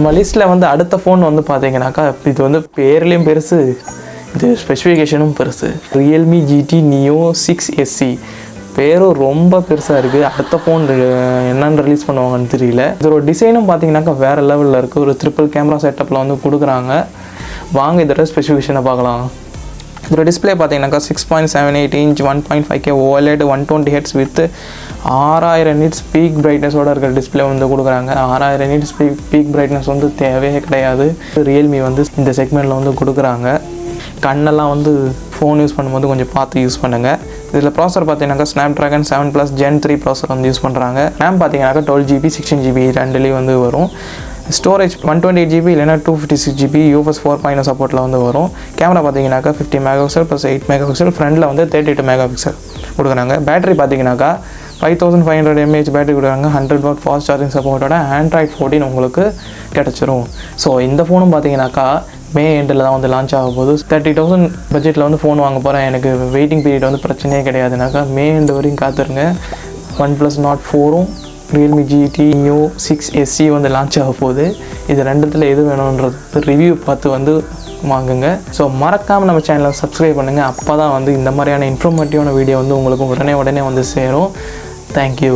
நம்ம லிஸ்ட்டில் வந்து அடுத்த ஃபோன் வந்து பார்த்தீங்கன்னாக்கா இது வந்து பேர்லேயும் பெருசு, இது ஸ்பெசிஃபிகேஷனும் பெருசு. Realme GT Neo 6 SE பேரும் ரொம்ப பெருசாக இருக்குது. அடுத்த ஃபோன் என்னென்னு ரிலீஸ் பண்ணுவாங்கன்னு தெரியல. இதோட டிசைனும் பார்த்தீங்கன்னாக்கா வேறு லெவலில் இருக்குது. ஒரு ட்ரிபிள் கேமரா செட்டப்பில் வந்து கொடுக்குறாங்க. வாங்க இதோட ஸ்பெசிஃபிகேஷனை பார்க்கலாம். இதோட டிஸ்பிளே பார்த்தீங்கன்னாக்கா 6.78 inch 1.5K OLED 120 Hz with 6000 nits peak பிரைட்னஸோட இருக்கிற டிஸ்பிளே வந்து கொடுக்குறாங்க. 6000 nits பீக் பிரைட்னஸ் வந்து தேவையே கிடையாது. ரியல்மி வந்து இந்த செக்மெண்ட்டில் வந்து கொடுக்குறாங்க. கண்ணெல்லாம் வந்து ஃபோன் யூஸ் பண்ணும்போது கொஞ்சம் பார்த்து யூஸ் பண்ணுங்கள். இதில் ப்ராசர் பார்த்தீங்கன்னாக்கா Snapdragon 7+ Gen 3 ப்ராசர் வந்து யூஸ் பண்ணுறாங்க. ரேம் பார்த்தீங்கன்னாக்கா 12GB 16GB ரெண்டுலேயும் வந்து வரும். ஸ்டோரேஜ் 128GB இல்லைனா 256GB UFS 4.0 சப்போர்ட்டில் வந்து வரும். கேமரா பார்த்தீங்கன்னாக்கா 50 MP + 8 MP, ஃப்ரண்டில் வந்து 32 MP கொடுக்குறாங்க. பேட்டரி பார்த்தீங்கன்னாக்கா 5500 mAh பேட்டரி கொடுக்குறாங்க. 100W ஃபாஸ்ட் சார்ஜிங் சப்போர்ட்டோட Android 14 உங்களுக்கு கிடச்சிரும். ஸோ இந்த ஃபோனும் பார்த்தீங்கன்னாக்கா மே எண்டில் தான் வந்து லான்ச் ஆக போகுது. 30,000 பட்ஜெட்டில் வந்து ஃபோன் வாங்க போகிறேன், எனக்கு வெயிட்டிங் பீரியட் வந்து பிரச்சனையே கிடையாதுனாக்கா மே எண்டு வரையும் காத்துருங்க. OnePlus Nord 4ம் Realme GT Neo 6 SE வந்து லான்ச் ஆக போகுது. இது ரெண்டுத்தில் எது வேணுன்றது ரிவ்யூ பார்த்து வந்து வாங்குங்க. ஸோ மறக்காமல் நம்ம சேனலை சப்ஸ்கிரைப் பண்ணுங்கள். அப்போ தான் வந்து இந்த மாதிரியான இன்ஃபர்மேட்டிவான வீடியோ வந்து உங்களுக்கு உடனே வந்து சேரும். தேங்க்யூ.